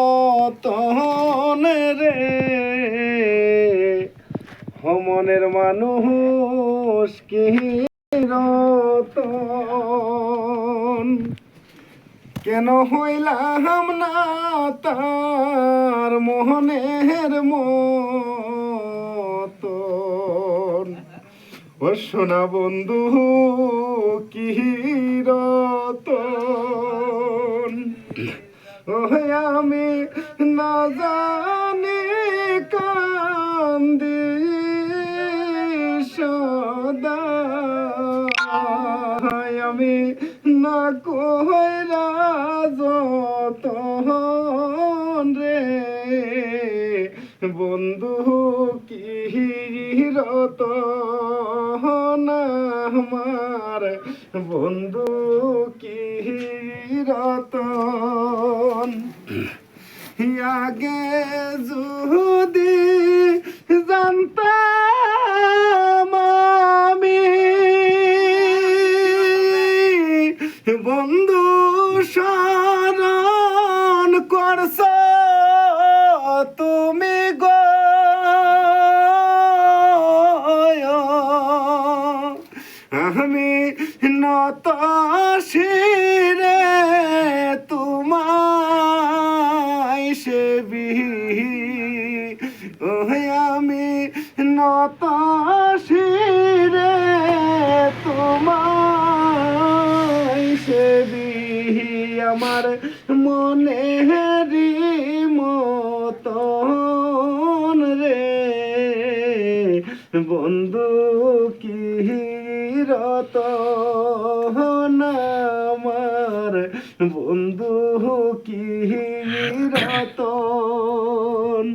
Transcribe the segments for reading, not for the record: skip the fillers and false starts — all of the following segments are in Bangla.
রতন রে, মনের মানুষ কি রতন, কেন হইলাম না তার মোহনের মতন। ও সোনা বন্ধু কি রতন, ও আমি না জানি কান্দি সদা, আমি না কইরা যতন রে, বন্ধু কি রতন আমার, বন্ধু কি রতন। আগে যদি জানতাম আমি বন্ধু শরণ করছ তুমি গো, আমি নত শিরে তোমায় সেবি, আমি নত শিরে তোমায় সেবি, আমার মনেরই মতন রে, বন্ধু কি রতন আমার, বন্ধু কি রতন।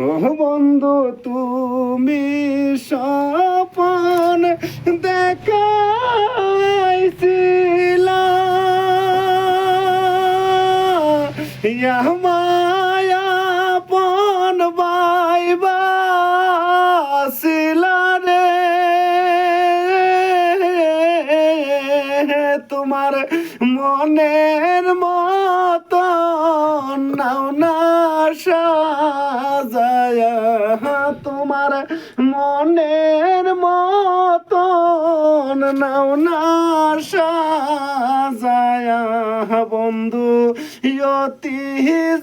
ও বন্ধু তুমি স্বপন দেখাইছিলা, মায়া পন বাইবা ছিলা রে, তোমার মনের মতন নাও না সাজায়া, তোমার মনের মতন নাও না সাজায়া, বন্ধু অতি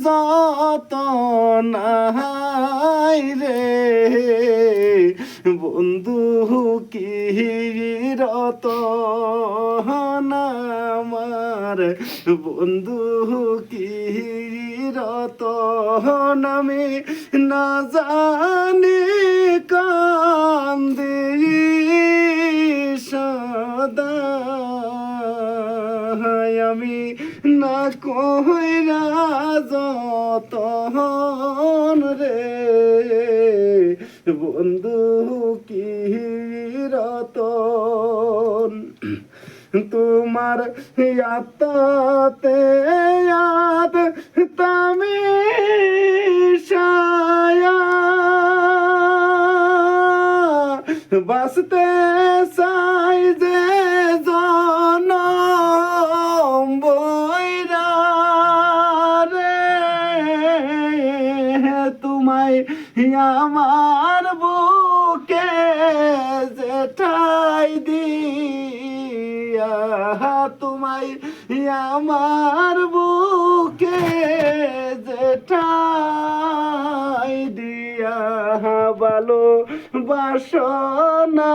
যতন রে, বন্ধু কি রতন আমার, বন্ধু কি রতন, আমি না জানি কান্দি সদা, আমি না কইরা যতন রে, বন্ধু কি রতন। তোমার আত্মাতে আত তামি ছায়া, বাসতে চাই যে জনম বইরা রে, তোমায় আমার বুকে যেঠাই দিয়া, তোমায় আমার বুকে যেঠাই দিয়া, ভালো বাসনা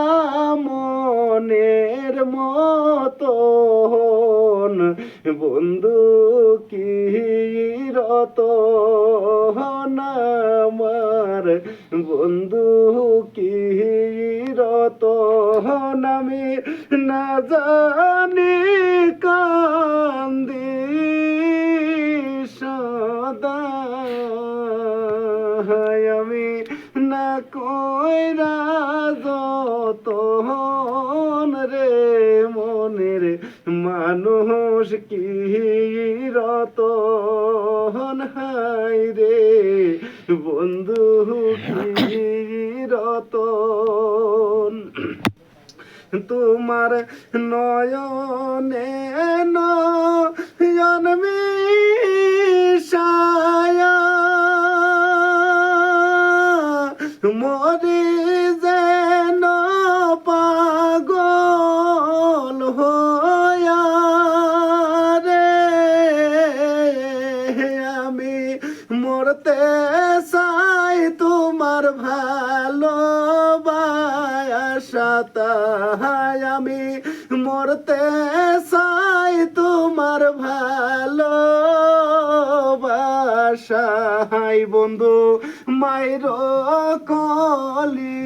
মনের মতন, বন্ধু কি রতন আমার, বন্ধু কি রতন, আমি না জানি কান্দি সদা, আমি না কইরা যতন রে, মনের মানুষ কি রতন হাই রে, বন্ধু কি রতন। তোমার নয়নে নয়ন মিশা মরি যেন পাগল হইয়া রে আমি মরতে চাই তোমার ভালোবাসা তাই আমি মরতে চাই তোমার ভালোবাসাই বন্ধু মায়ের কলি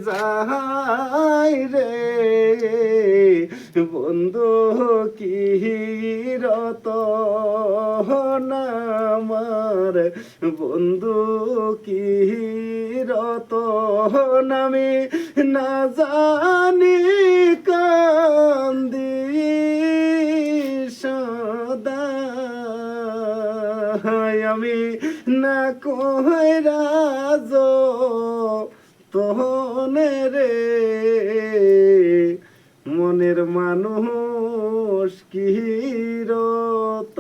যাই রে বন্ধু কি রতন আমার বন্ধু কি রতন আমি না জানি কান্দি সদা আমি না কইরা তোহনে রে মনের মানুষ কি রত